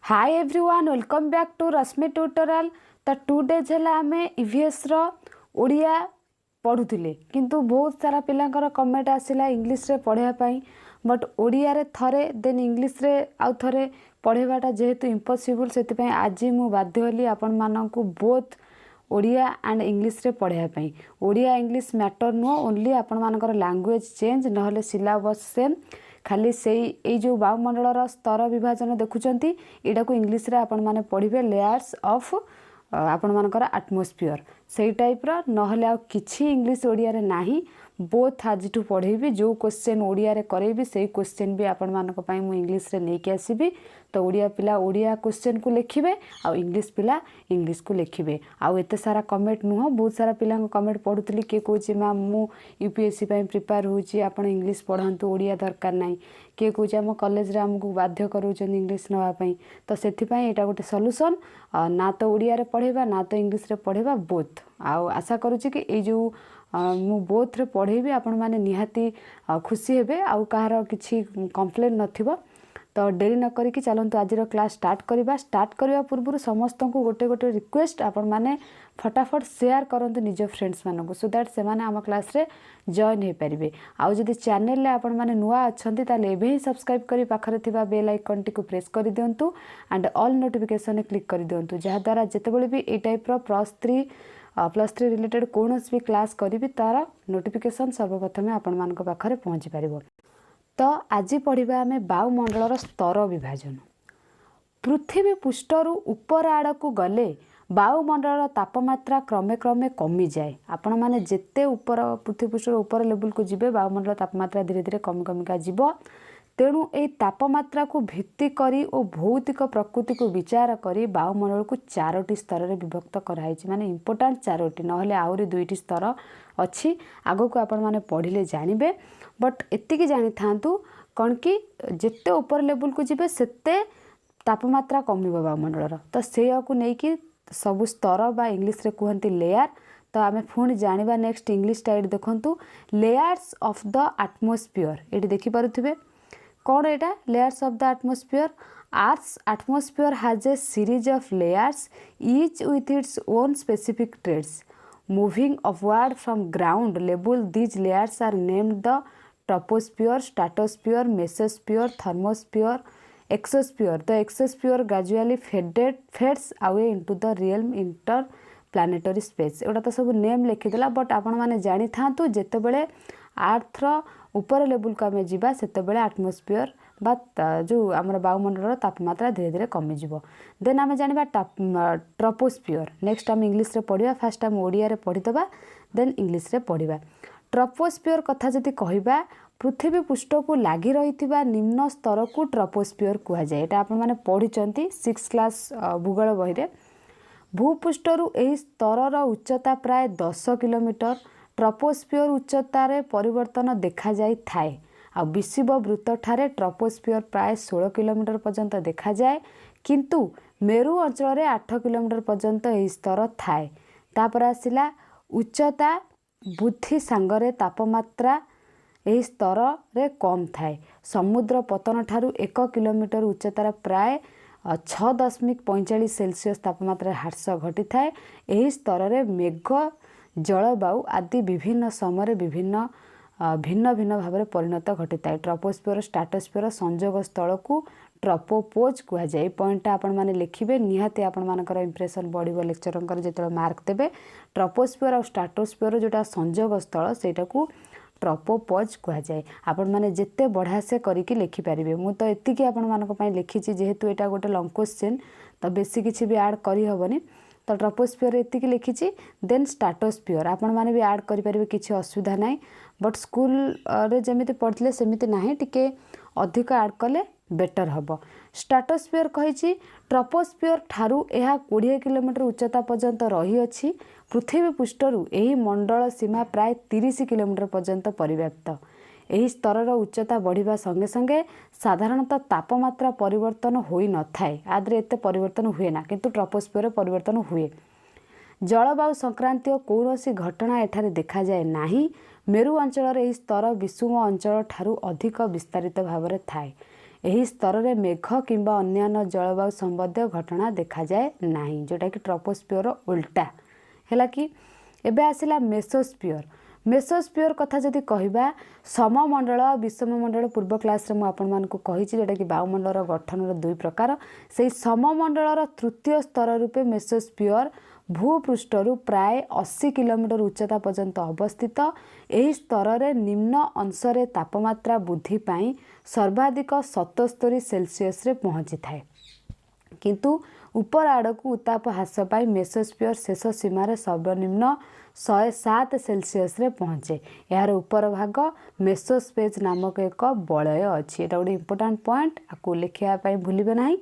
Hi everyone welcome back to Rashmi tutorial. तो 2 days है आम ईवीएस ओडिया पढ़ुले किंतु बहुत सारा पिलांकर कमेंट आसला इंग्लिश रे पढ़ाई बट ओडिया रे थरे देन इंग्लिश रे आउ थरे पढ़ाटा जेहेतु इम्पॉसिबल से आज मु बाध्य हली आपण मानकु बोथ ओडिया एंड इंग्लिश रे पढ़ाई। ओडिया इंग्लिश मैटर नुह ओनली आपण मानकर लैंग्वेज चेंज नहले सिलेबस सेम खाली से जो वायुमंडल स्तर विभाजन देखुंत यहाँ को इंग्लिश रे आपण माने पढ़िबे लेयर्स ऑफ आपण मानकर आटमोस्फियर से टाइप रो नहले आ किछि इंग्लिश ओडिया रे नाही। बोथ आज पढ़ेबी जो क्वेश्चन ओडिया रे करेबी से क्वेश्चन भी आपण मानक पई मु इंग्लिश रे लेके आसीबी। तो ओडिया पिला ओडिया क्वेश्चन को लिखिबे आ इंग्लिश पिला इंग्लिश को लिखिबे। आ एते सारा कमेंट नुह बहुत सारा पिला कमेंट पढ़ुतली के कहूँ मैम मु यूपीएससी पई प्रिपेयर होची आपण इंग्लिश पढ़ांतु ओडिया दरकार नाही किए कहूँ आम कॉलेज रे हमको बाध्य करूछन इंग्लिश नवा पई। तो सेथि पई एटा गोटे सॉल्यूशन ना तो ओडिया रे पढ़ेबा ना तो इंग्लिश रे पढ़ेबा बोथ। आ आशा करूची कि ए जो मु बोथ रे पढ़ेबी आपण माने निहाती खुशी हेबे आउ कहार किछि कंप्लेन नथिबो। तो डेरी न करिकी चलंतु आज क्लास स्टार्ट करने पूर्व समस्त को गोटे गोटे रिक्वेस्ट आपण माने फटाफट शेयर करंतु निज फ्रेंड्स मानक सो दैट से माने आम क्लास रे जॉइन हो पारे। आउ जदि चैनल रे आपण माने नुआ अछंती ताले एबे ही सब्सक्राइब करी पाखरे थिबा बेल आइकन टी को प्रेस कर दियंतु एंड ऑल नोटिफिकेशन क्लिक कर दियंतु जहा द्वारा जेतेबेले भी ए टाइप रो प्लस 3 रिलेटेड कोनोस भी क्लास करी तार नोटिफिकेशन सर्वप्रथमे आपण मानक पाखरे पहुंची पारिबो। तो आज पढ़ा आम वायुमंडल स्तर विभाजन। पृथ्वी पृष्ठर ऊपर आड़ को गले वायुमंडल तापमात्रा क्रमे क्रमे कमी जाए। आपण माने जेते ऊपर पृथ्वी पृष्ठर ऊपर लेवल को जिबे वायुमंडल तापमात्रा धीरे धीरे कमी कमिका जीव। तेणु ए तापमात्रा को भित्ति करी और भौतिक प्रकृति को विचार करी वायुमंडल को 4टी स्तर में विभक्त कराई माने इम्पोर्टाट 4टी नहले आहरी 2टी स्तर अच्छी आगो को आपण माने पढ़िले जानिबे। बट एतिकी जानी थांतु कौन कि जिते ऊपर लेवल को जिबे सेते तापमात्रा कमिबो वायुमंडल। तो से को लेकिन सबु स्तर बा इंग्लिश रे कहती लेयर। तो आम पुणी जानिबा नेक्स्ट इंग्लिश टाइट देखंतु लेयर्स ऑफ द एटमॉस्फियर। ये देखि पारुथिबे कौन एटा layers of the atmosphere. Earth's atmosphere has a series of layers each with its own specific traits. Moving upward from ground level, these layers are named the troposphere, stratosphere, mesosphere, thermosphere, exosphere. The exosphere gradually fades away into the realm interplanetary space. एटा तो सब name लिखिदेला but आपण माने जानी थांतु जेतेबेले Arthur ऊपर level को आम जावा सेतेबेले atmosphere बा जो आमर वायुमंडल तापमात्रा धीरे धीरे कमी जीवो। देन आम जानिबा ट्रोपोस्फियर। नेक्स्ट आम इंग्लिश रे पढ़िबा। फास्ट आम ओडिया रे पढ़िदबा देन इंग्लिश रे पढ़िबा। ट्रोपोस्फियर कथा जदि कहिबा पृथ्वी पृष्ठ को लागी रहिथिबा निम्न स्तर को ट्रोपोस्फियर कहा जाए। एटा आपण माने पढ़िचंती 6 क्लास भूगोल बही रे। भूपृष्ठरु एही स्तरर उच्चता प्राय 10 किलोमीटर। ट्रोपोस्फियर उच्चतार परिवर्तन देखा जाई थाए। आ विषुव वृत्त ठारे ट्रोपोस्फियर प्राय 16 किलोमीटर पर्यंत देखा जाए किंतु मेरु अंचल 8 किलोमीटर पर्यंत यही स्तर थाए। तापर आसिला उच्चता बुद्धि सांगरे तापमात्रा यही स्तर रे कम थाए। समुद्र पतन ठारू 1 किलोमीटर उच्चतार प्राय 6.45 सेल्सियस तापमात्रा ह्रास घटी थाए। यही स्तर रे मेघ जलवायु आदि विभिन्न समय भिन्न भिन्न भाव में परिणत घटी थाए। ट्रोपोस्फियर स्ट्राटोस्फियर संजोग स्थल को ट्रोपोपोज कह जाए। पॉइंट आपण माने लिखिबे निहाती आपण मानकर इंप्रेशन बढ़िबो लेक्चरर जेतले मार्क देबे। ट्रोपोस्फियर और स्ट्राटोस्फियर जोटा संजोग स्थल सेटा को ट्रोपोपोज कह जाए। आपण माने जेते बढ़िया से करिकी लिखि पारिबे। मु तो एतिकी आपण मानक पई लिखिछि जेहेतु एटा गोटे लॉन्ग क्वेश्चन तो बेसी किछि भी ऐड करि हबनी। तो ट्रोपोस्फियर एतिकी लिखिछि। देन स्ट्राटोस्फियर आपण माने भी ऐड करि पारिबे किछि असुविधा नाही बट स्कूल रे जेमिति पढ़थिले सेमिति नाही टिके अधिक ऐड कले बेटर हबो। स्ट्राटोस्फियर कहिछि ट्रोपोस्फियर ठारू एहा 20 किलोमीटर उच्चता पर्यंत रही अछि। पृथ्वी पृष्ठरु एही मंडल सीमा प्राय 30 किलोमीटर पर्यंत परिव्याप्त। एही स्तरर उच्चता बढ़िबा संगे संगे साधारणतः तापमात्रा परिवर्तन होई न थाए। आदरे एते परिवर्तन हुए ना किंतु ट्रोपोस्फियर परिवर्तन हुए। जलवायु संक्रांतीय कौनसी घटना एठारे देखा जाए नाही। मेरु अंचल एही स्तर विषुव अंचल ठारू अधिक विस्तारित भाव में थाए। ଏହି ସ୍ତରରେ ମେଘ କିମ୍ବା ଅନ୍ୟାନ୍ୟ ଜଳବାୟୁ ସମ୍ବନ୍ଧୀୟ ଘଟଣା ଦେଖାଯାଏ ନାହିଁ, ଯେଉଁଟାକି ଟ୍ରପୋସ୍ଫିୟର ଉଲ୍ଟା ହେଲା କି। ଏବେ ଆସିଲା ମେସୋସ୍ଫିୟର। ମେସୋସ୍ଫିୟର କଥା ଯଦି କହିବା, ସମମଣ୍ଡଳ ଆଉ ବିଷମମଣ୍ଡଳ ପୂର୍ବ କ୍ଲାସ୍ରେ ମୁଁ ଆପଣମାନଙ୍କୁ କହିଛି, ଯେଉଁଟାକି ବାୟୁମଣ୍ଡଳର ଗଠନର ଦୁଇ ପ୍ରକାର। ସେଇ ସମମଣ୍ଡଳର ତୃତୀୟ ସ୍ତର ରୂପେ ମେସୋସ୍ଫିୟର ଭୂପୃଷ୍ଠରୁ ପ୍ରାୟ 80 କିଲୋମିଟର ଉଚ୍ଚତା ପର୍ଯ୍ୟନ୍ତ ଅବସ୍ଥିତ। ଏହି ସ୍ତରରେ ନିମ୍ନ ଅଂଶରେ ତାପମାତ୍ରା ବୃଦ୍ଧି ପାଇଁ ସର୍ବାଧିକ 77 ସେଲସିୟସରେ ପହଞ୍ଚିଥାଏ, କିନ୍ତୁ ଉପର ଆଡ଼କୁ ଉତ୍ତାପ ହ୍ରାସ ପାଇଁ ମେସୋସ୍ଫିୟର ଶେଷ ସୀମାରେ ସର୍ବନିମ୍ନ 107 ସେଲସିୟସରେ ପହଞ୍ଚେ। ଏହାର ଉପର ଭାଗ ମେସୋସ୍ପେଜ୍ ନାମକ ଏକ ବଳୟ ଅଛି। ଏଇଟା ଗୋଟେ ଇମ୍ପୋର୍ଟାଣ୍ଟ ପଏଣ୍ଟ, ଆକୁ ଲେଖିବା ପାଇଁ ଭୁଲିବେ ନାହିଁ।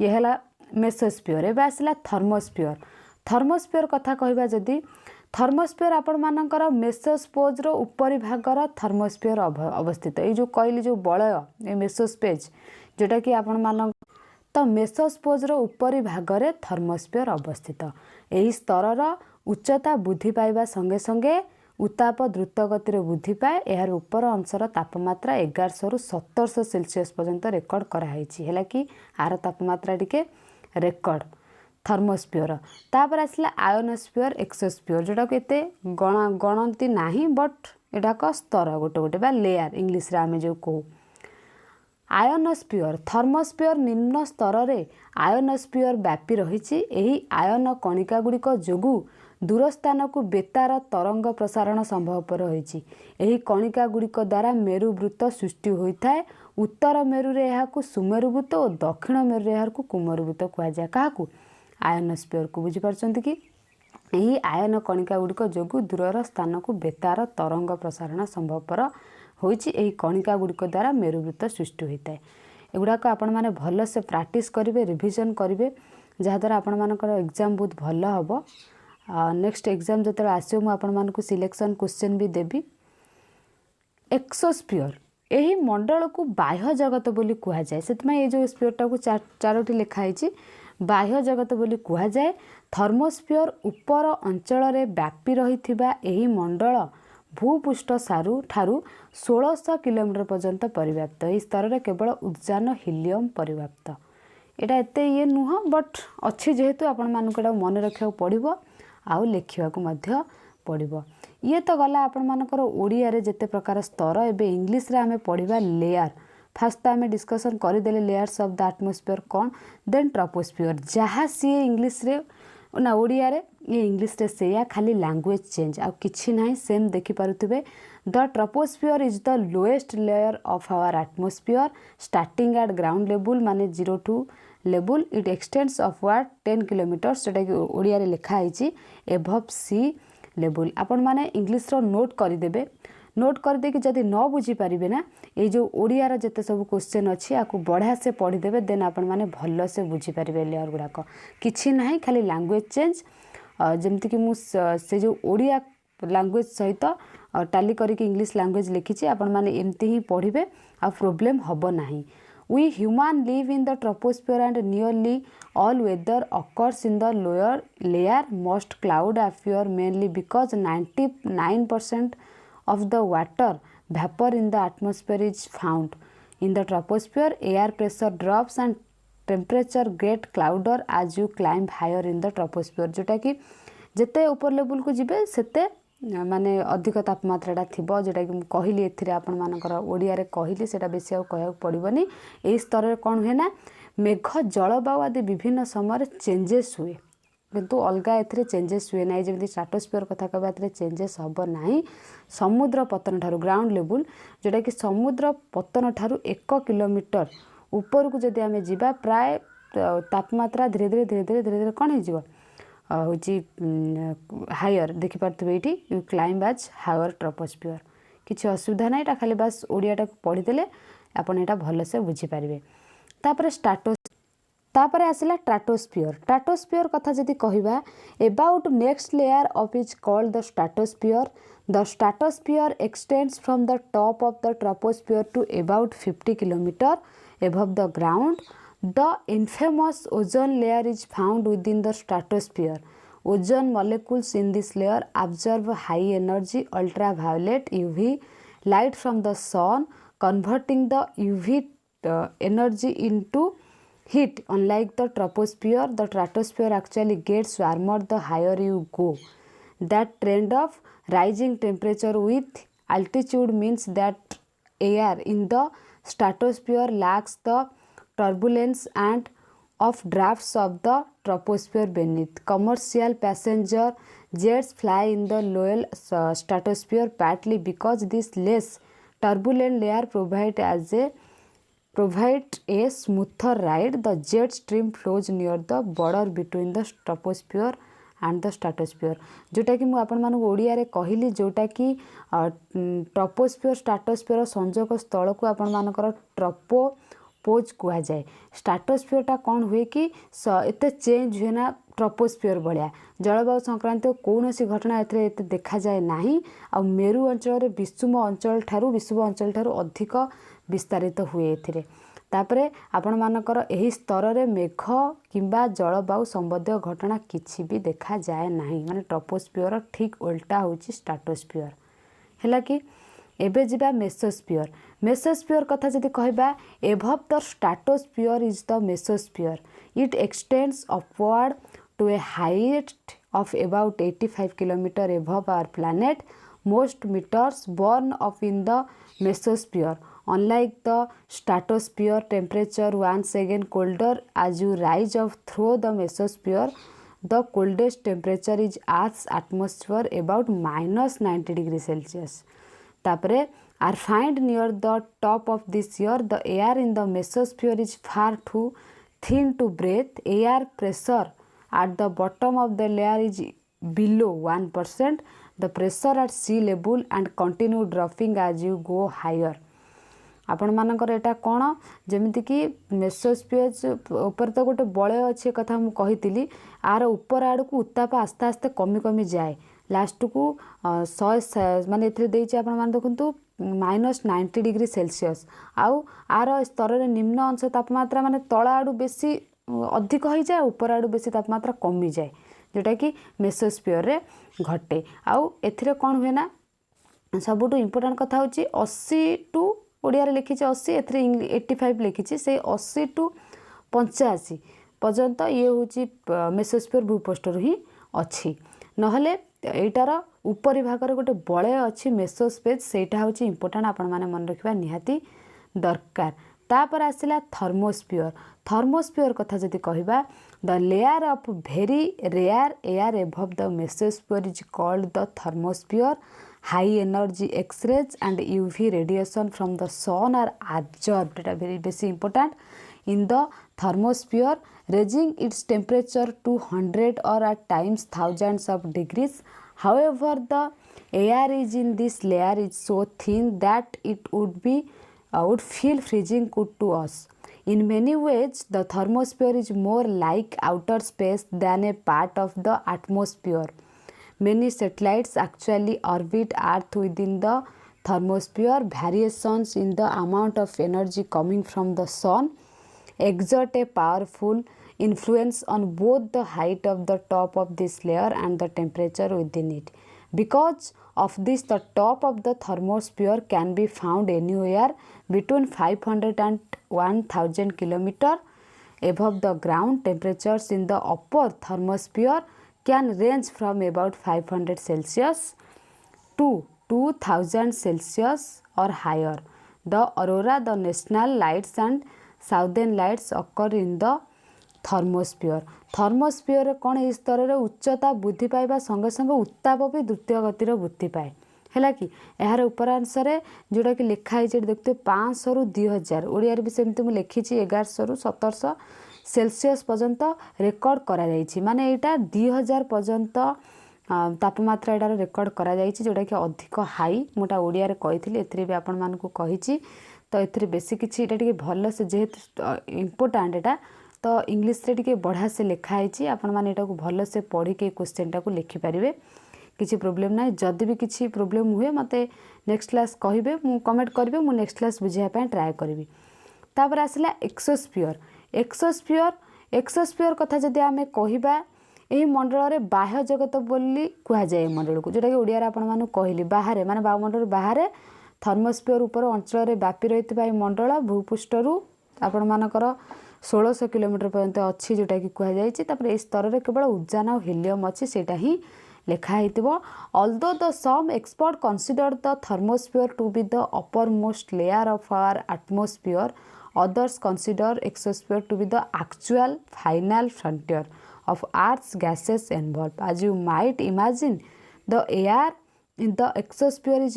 ଇଏ ହେଲା ମେସୋସ୍ଫିୟର। ଏବେ ଆସିଲା ଥର୍ମୋସ୍ଫିୟର। ଥର୍ମୋସ୍ଫିୟର କଥା କହିବା ଯଦି, ଥର୍ମୋସ୍ଫିୟର ଆପଣମାନଙ୍କର ମେସୋସ୍ପେଜ୍ର ଉପରି ଭାଗର ଥର୍ମୋସ୍ଫିୟର ଅବସ୍ଥିତ। ଏଇ ଯେଉଁ କହିଲି ଯେଉଁ ବଳୟ, ଏ ମେସୋସ୍ପେଜ୍, ଯେଉଁଟାକି ଆପଣମାନଙ୍କ ତ ମେସୋସ୍ପେଜ୍ର ଉପରି ଭାଗରେ ଥର୍ମୋସ୍ଫିୟର ଅବସ୍ଥିତ। ଏହି ସ୍ତରର ଉଚ୍ଚତା ବୃଦ୍ଧି ପାଇବା ସଙ୍ଗେ ସଙ୍ଗେ ଉତ୍ତାପ ଦ୍ରୁତ ଗତିରେ ବୃଦ୍ଧି ପାଏ। ଏହାର ଉପର ଅଂଶର ତାପମାତ୍ରା 1100ରୁ 1700 ସେଲସିୟସ ପର୍ଯ୍ୟନ୍ତ ରେକର୍ଡ କରାଯାଇଛି, ହେଲା କି ଆର ତାପମାତ୍ରା ଟିକେ ରେକର୍ଡ ଥର୍ମୋସ୍ଫିୟର। ତାପରେ ଆସିଲା ଆୟୋନୋସ୍ଫିୟର, ଏକ୍ସୋସ୍ଫିୟର, ଯେଉଁଟାକୁ ଏତେ ଗଣନ୍ତି ନାହିଁ, ବଟ୍ ଏଟାକ ସ୍ତର ଗୋଟେ ଗୋଟେ ବା ଲେୟାର ଇଂଲିଶରେ ଆମେ ଯେଉଁ କହୁ। ଆୟୋନୋସ୍ଫିୟର, ଥର୍ମୋସ୍ଫିୟର ନିମ୍ନ ସ୍ତରରେ ଆୟୋନୋସ୍ଫିୟର ବ୍ୟାପି ରହିଛି। ଏହି ଆୟନ କଣିକା ଗୁଡ଼ିକ ଯୋଗୁଁ ଦୂର ସ୍ଥାନକୁ ବେତାର ତରଙ୍ଗ ପ୍ରସାରଣ ସମ୍ଭବପର ହୋଇଛି। ଏହି କଣିକା ଗୁଡ଼ିକ ଦ୍ୱାରା ମେରୁବୃତ୍ତ ସୃଷ୍ଟି ହୋଇଥାଏ। ଉତ୍ତର ମେରୁରେ ଏହାକୁ ସୁମେରୁବୃତ୍ତ ଓ ଦକ୍ଷିଣ ମେରୁରେ ଏହାକୁ କୁମେରୁବୃତ୍ତ କୁହାଯାଏ। କାହାକୁ? ଆୟୋନୋସ୍ଫିୟରକୁ। ବୁଝିପାରୁଛନ୍ତି କି? ଏହି ଆୟନ କଣିକା ଗୁଡ଼ିକ ଯୋଗୁଁ ଦୂରର ସ୍ଥାନକୁ ବେତାର ତରଙ୍ଗ ପ୍ରସାରଣ ସମ୍ଭବପର ହୋଇଛି। ଏହି କଣିକା ଗୁଡ଼ିକ ଦ୍ୱାରା ମେରୁବୃତ୍ତ ସୃଷ୍ଟି ହୋଇଥାଏ। ଏଗୁଡ଼ାକ ଆପଣମାନେ ଭଲସେ ପ୍ରାକ୍ଟିସ୍ କରିବେ, ରିଭିଜନ୍ କରିବେ, ଯାହାଦ୍ୱାରା ଆପଣମାନଙ୍କର ଏକ୍ଜାମ୍ ବହୁତ ଭଲ ହେବ। ନେକ୍ସଟ ଏକ୍ଜାମ୍ ଯେତେବେଳେ ଆସିବ ମୁଁ ଆପଣମାନଙ୍କୁ ସିଲେକ୍ସନ୍ କ୍ୱେଶ୍ଚନ୍ ବି ଦେବି। ଏକ୍ସୋସ୍ଫିୟର, ଏହି ମଣ୍ଡଳକୁ ବାହ୍ୟ ଜଗତ ବୋଲି କୁହାଯାଏ। ସେଥିପାଇଁ ଏଇ ଯେଉଁ ସ୍ଫିୟରଟାକୁ ଚାରୋଟି ଲେଖା ହେଇଛି, ବାହ୍ୟ ଜଗତ ବୋଲି କୁହାଯାଏ। ଥର୍ମୋସ୍ଫିୟର ଉପର ଅଞ୍ଚଳରେ ବ୍ୟାପି ରହିଥିବା ଏହି ମଣ୍ଡଳ ଭୂପୃଷ୍ଠ ଠାରୁ 1600 କିଲୋମିଟର ପର୍ଯ୍ୟନ୍ତ ପରିବ୍ୟାପ୍ତ। ଏହି ସ୍ତରରେ କେବଳ ଉଦ୍ଜାନ ହିଲିୟମ୍ ପରିବ୍ୟାପ୍ତ। ଏଇଟା ଏତେ ଇଏ ନୁହଁ, ବଟ୍ ଅଛି ଯେହେତୁ ଆପଣମାନଙ୍କୁ ଏଇଟା ମନେ ରଖିବାକୁ ପଡ଼ିବ ଆଉ ଲେଖିବାକୁ ମଧ୍ୟ ପଡ଼ିବ। ଇଏ ତ ଗଲା ଆପଣମାନଙ୍କର ଓଡ଼ିଆରେ ଯେତେ ପ୍ରକାର ସ୍ତର। ଏବେ ଇଂଲିଶରେ ଆମେ ପଢ଼ିବା ଲେୟାର। ଫାଷ୍ଟ ତ ଆମେ ଡିସ୍କସନ୍ କରିଦେଲେ ଲେୟାର୍ସ ଅଫ୍ ଦ ଆଟମୋସ୍ଫିୟର କ'ଣ, ଦେନ୍ ଟ୍ରପୋସ୍ଫିୟର। ଯାହା ସିଏ ଇଂଲିଶରେ ନା ଓଡ଼ିଆରେ, ଇଏ ଇଂଲିଶରେ ସେଇଆ, ଖାଲି ଲାଙ୍ଗୁଏଜ ଚେଞ୍ଜ, ଆଉ କିଛି ନାହିଁ। ସେମ୍ ଦେଖିପାରୁଥିବେ। The troposphere is the lowest layer of our atmosphere starting at ground ଲେବୁଲ୍, ମାନେ 0 to ଲେବୁଲ୍। ଇଟ୍ ଏକ୍ସଟେଣ୍ଡସ୍ ଅଫୱାର୍ଡ 10 କିଲୋମିଟର୍ସ, ଯେଉଁଟାକି ଓଡ଼ିଆରେ ଲେଖା ହେଇଛି ଏଭବ୍ ସି ଲେବୁଲ୍। ଆପଣମାନେ ଇଂଲିଶର ନୋଟ୍ କରିଦେବେ। ନୋଟ୍ କରିଦେଇକି ଯଦି ନ ବୁଝିପାରିବେ ନା, ଏଇ ଯେଉଁ ଓଡ଼ିଆର ଯେତେ ସବୁ କ୍ୱେଶ୍ଚନ୍ ଅଛି ଆକୁ ବଢ଼ିଆ ସେ ପଢ଼ିଦେବେ, ଦେନ୍ ଆପଣମାନେ ଭଲସେ ବୁଝିପାରିବେ ଲେୟର ଗୁଡ଼ାକ। କିଛି ନାହିଁ, ଖାଲି ଲାଙ୍ଗୁଏଜ ଚେଞ୍ଜ। ଯେମିତିକି ମୁଁ ସେ ଯେଉଁ ଓଡ଼ିଆ ଲାଙ୍ଗୁଏଜ ସହିତ ଟାଲି କରିକି ଇଂଲିଶ ଲାଙ୍ଗୁଏଜ ଲେଖିଛି, ଆପଣମାନେ ଏମିତି ହିଁ ପଢ଼ିବେ, ଆଉ ପ୍ରୋବ୍ଲେମ୍ ହେବ ନାହିଁ। We human live in the troposphere and nearly all weather occurs in the lower layer. Most cloud appear mainly because 99% of the water vapor in the atmosphere is found in the troposphere. Air pressure drops and temperature get clouder as you climb higher in the troposphere. जोटा कि जिते ऊपर level को जिबे सेते माने अधिक तापमात्रा थिबो, जोटा कि कहली एथिरे आपण मानकर ओडिया रे कहली, सेटा बेसी आ कहया पड़िबनी। एही स्तर रे कोन हुए ना, मेघ जलवायु आदि विभिन्न समय चेंजेस हुए, किंतु अलगा एथिरे चेंजेस हुए ना। जेमि स्ट्राटोस्फियर कथा कहबा एथिरे चेंजेस हबो नाही। समुद्र पतन ठारू ग्राउंड लेवल, जोटा कि समुद्र पतन ठारू 1 किलोमीटर ऊपर को जदि आमे जिबा, प्राय तापमात्रा धीरे धीरे कोन हे जिवो हूँ हायर। देखिपे ये यू क्लाइंब एज हायर ट्रपोस्फियर। किसी असुविधा ना, यहाँ खाली बास ओडियाटा पढ़ीदे आपड़ यहाँ भलसे बुझीपारे। तापर आसला स्ट्राटोस्फियर। स्ट्राटोस्फियर कथा जदि कहबा, about next layer of is called the stratosphere. The stratosphere extends from the top of the troposphere to about 50 kilometre above the ground. The infamous ozone layer is found within the stratosphere. Ozone molecules in this layer absorb high energy ultraviolet UV light from the sun, converting the UV energy into heat. Unlike the troposphere, the stratosphere actually gets warmer the higher you go. That trend of rising temperature with altitude means that air in the stratosphere lacks the turbulence and of drafts of the troposphere beneath. Commercial passenger jets fly in the lower stratosphere partly because this less turbulent layer provide a smoother ride. The jet stream flows near the border between the troposphere and the stratosphere. जोटा कि आपण मानक ओडिया रे कहली जोटा कि troposphere stratosphere संजोग स्थल को आपण मानकर ट्रोपोपोज कहा जाए. स्ट्राटोस्फियरटा कौन हुए कि एते चेंज हुए ना ट्रोपोस्फियर भाया जलवायु संक्रांत कौन सी घटना एते देखा जाए नहीं. आ मेरु अंचल विषुव अंचल ठारू अधिक विस्तारित हुए एथिरे. तापरे आपण मानकर एही स्तर रे मेघ किंबा जलवायु संबंधी घटना किछि भी देखा जाए नहीं. माने ट्रोपोस्फियर ठीक उल्टा होची स्ट्राटोस्फियर हैला कि. एबे जिबा मेसोस्फियर. मेसोस्फियर कथा जदि कहबा above the stratosphere is the mesosphere. It extends upward to a height of about 85 km above our planet. Most meteors born up in the mesosphere. Unlike the stratosphere, temperature once again colder as you rise up through the mesosphere. The coldest temperature is Earth's atmosphere about -90 degrees Celsius. तापरे are found near the top of this year. The air in the mesosphere is far too thin to breathe. Air pressure at the bottom of the layer is below 1%. The pressure at sea level and continue dropping as you go higher. आपण मानकर एटा कौन जमीती कि mesosphere ऊपर तो गोटे बलय अच्छे कथा मु कही आर ऊपर आड़ को उत्ताप आस्ते आस्ते कमी कमी जाए लास्ट को 100 माने एथरे देइछि आपण मान देखंतु -90 डिग्री सेल्सियस. आउ आर स्तर रे निम्न अंश तापमात्रा माने तळा आड़ू बेसी अधिक हो जाए ऊपर आड़ू बेसी तापमात्रा कमी जाए जोटा कि मेसोस्फियर रे घटे. आउ एथिरे कौन हुए ना सबुठ इम्पोर्टाट कथा हूँ 80 टू ओडिया लिखी 80 एथरे 85 लिखी से 80 टू 85 पर्यंत ये हूँ मेसोस्फियर भूपृष्ठ ही अच्छी. नहले एटार उपरी भाग रे गोटे बलय अच्छी मेसोस्पेस सेटा हूँ इम्पोर्टाट आपण माने मन रखिबा निहाती दरकार. तापर आसिला थर्मोस्फियर. थर्मोस्फियर कथा जदि कहबा the layer of very rare air above the mesosphere is called the thermosphere. High energy X rays and UV radiation from the sun are absorbed. एटा वेरी बेसी important in the thermosphere raising its temperature to 100 or at times thousands of degrees. However, the air is in this layer is so thin that it would feel freezing cold to us. In many ways, the thermosphere is more like outer space than a part of the atmosphere. Many satellites actually orbit Earth within the thermosphere. Variations in the amount of energy coming from the sun exert a powerful influence on both the height of the top of this layer and the temperature within it. Because of this, the top of the thermosphere can be found anywhere between 500 and 1000 km above the ground. Temperatures in the upper thermosphere can range from about 500 Celsius to 2000 Celsius or higher. The aurora, the national lights and southern lights occur in the thermosphere. Thermosphere कौन इस स्तर रे उच्चता वृद्धि पाइबा संगे संगे उत्ताप भी द्रुत गतिर वृद्धि पाए है कि यार उपरांश जोटा कि लिखाई देखते 500 रु 2000 ओडिया भी सेमती मुझे लिखी 1100 रु 1700 सेल्सियस पर्यंत रेकर्ड करा जाइछि. माने एटा 2000 पर्यंत तापमात्रा एटार रेकर्ड करा जाइछि जोटा कि अधिक हाई मोटा ओडिया रे कहिथिले एथिरे भी आपण मानकु कहिछि. तो एथिरे बेसी किछि एटा टिके भल से जेहेतु इम्पोर्टेंट एटा तो इंग्लिश रे टिके बढ़ा से लिखाई आपण मैंने यहाँ भल से पढ़ी के क्वेश्चन टाक लिखिपारे किसी प्रोब्लेम ना. जदि भी किसी प्रोब्लेम हुए मत नेक्स्ट क्लास कहे मु कमेंट करेंगे मु नेक्स्ट क्लास बुझापी ट्राए करी. तापर आसला एक्सोस्फियर. एक्सोस्फियर कथा जदि आम कहवा यही मंडल में बाह्य जगत बोली कहुए मंडल को जोटा कि ओडिया आपण मानू कहली बाहर माने बायुमंडल बाहर थर्मोस्फियर ऊपर अंचल व्यापी रही मंडल भूपृष्ठर आपण मानकर 1600 किलोमीटर पर्यंत अच्छी जोटा कि कहुई इस स्तर में केवल उजान और हीलियम अच्छी सेटा ही लिखाई। Although the some expert consider the thermosphere to be the uppermost layer of our atmosphere, others consider exosphere to be the actual final frontier of Earth's gases envelope. As you might imagine, the air in the exosphere is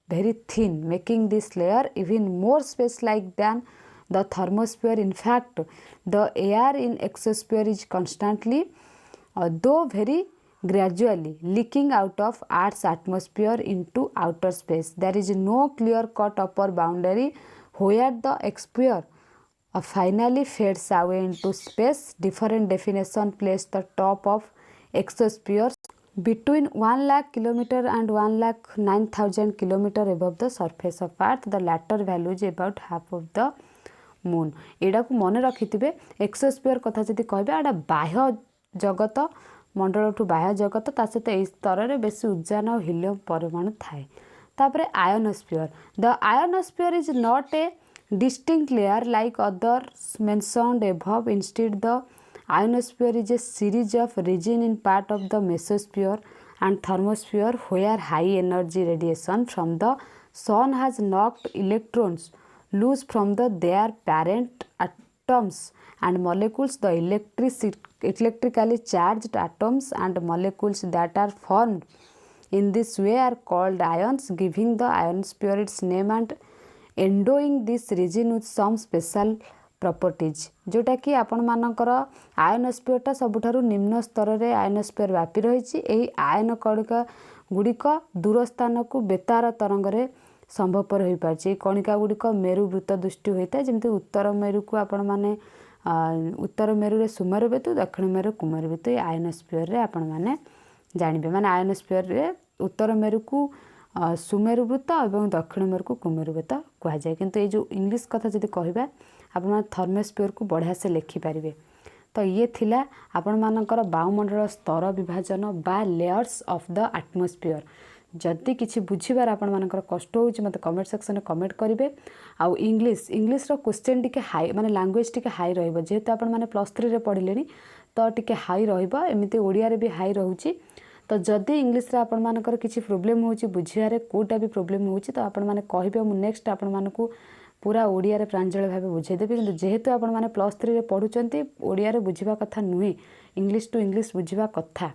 very thin, making this layer even more space-like than the thermosphere. In fact, the air in exosphere is constantly, though very gradually, leaking out of Earth's atmosphere into outer space. There is no clear-cut upper boundary where the exosphere finally fades away into space. Different definition place the top of exosphere between 1 lakh kilometer and 1,09,000 kilometer above the surface of Earth. The latter value is about half of the moon. एडा को मन रखिथिबे exosphere कथा जदि कहबे एडा बाह्य जगत मंडल ठू बाह्य जगत ता सहित एई स्तर रे बेसी उजान और हीलियम परमाणु थाए। तापरे ionosphere, the ionosphere is not a distinct layer like others mentioned above. Instead, the ionosphere is a series of regions in part of the mesosphere and thermosphere where high energy radiation from the sun has knocked electrons loose from their parent atoms and molecules. The electrically charged atoms and molecules that are formed in this way are called ions, giving the ionosphere its name and endowing this region with some special properties. जोटा कि आपण मानकर ionosphere सबुठारु निम्न स्तर रे ionosphere व्यापी रही। यही आयन कणिका गुड़िक दूर स्थान को बेतार तरंग रे संभवपर हो पार्छ। कणिका गुड़िक मेरुवृत्त दृष्टि होता है, जमती उत्तर मेरु को आपण माने उत्तर मेरु रे सुमेरु बेतु, दक्षिण मेरु कुमेरु बेतु। ये आयोनोस्फीयर रे आपण माने जानिबे, माने आयोनोस्फीयर रे उत्तर मेरु को सुमेरु वृत्त और दक्षिण मेरु को कुमेरु वृत्त कहुए। किंतु ये जो इंग्लिश कथा जब कहबा आपण थर्मोस्फीयर को बढ़िया से लिखिपारे। तो ये थिला आपण मानकर वायुमंडल स्तर विभाजन बा लेयर्स ऑफ द एटमोस्फीयर। जदि किसी बुझीबार आपण मानकर कष्ट हो मत कमेंट सेक्शन में कमेंट करेंगे। आउ इंग्लिश रो क्वेश्चन टिके हाई माने लैंग्वेज टिके हाई रहिबो, जेहेतु आपण माने +3 रे पढ़िलेनी तो टिके हाई रहिबो। एमिति ओडिया रे भी हाई रहउची। तो जदि इंग्लिश रे आपण मानकर किसी प्रोब्लेम होची बुझियारे कोटा भी प्रोब्लेम होची तो आपण माने कहिबे, मु नेक्स्ट आपण मानकू पूरा ओडिया रे प्रांजल भाबे बुझाई देबी। किंतु जेहेतु आपण माने +3 रे पढुचंती ओडिया रे बुझिबा कथा नुहे, इंग्लिश टू इंग्लिश बुझिबा कथा।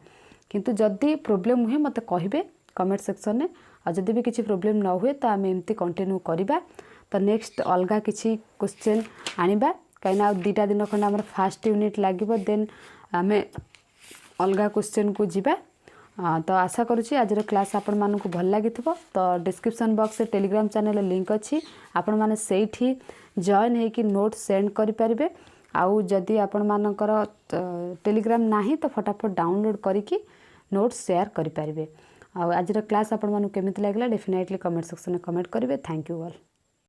किंतु जदि प्रोब्लेम हुए मते कहिबे कमेंट सेक्शन में। और जदि भी किसी प्रोब्लेम न हुए तो आमे एमती कंटिन्यू करिबा। तो नेक्स्ट अलगा किसी क्वेश्चन आनिबा, कहिना 2टा दिन खंड हमर फर्स्ट यूनिट लागिबो, देन आमे अलगा क्वेश्चन को जिबा। तो आशा करुँची आज क्लास आपण मानक भल लगी। तो description box Telegram channel link अच्छी, आपण माने सेठी जॉइन होकि नोट सेंड करें। आउ जदि आपण मानकर टेलीग्राम नाही तो फटाफट डाउनलोड करिकी नोट शेयर करें। आज क्लास आपण मानक केमिति लागला डेफिनेटली कमेंट सेक्शन में कमेंट करेंगे। Thank you all.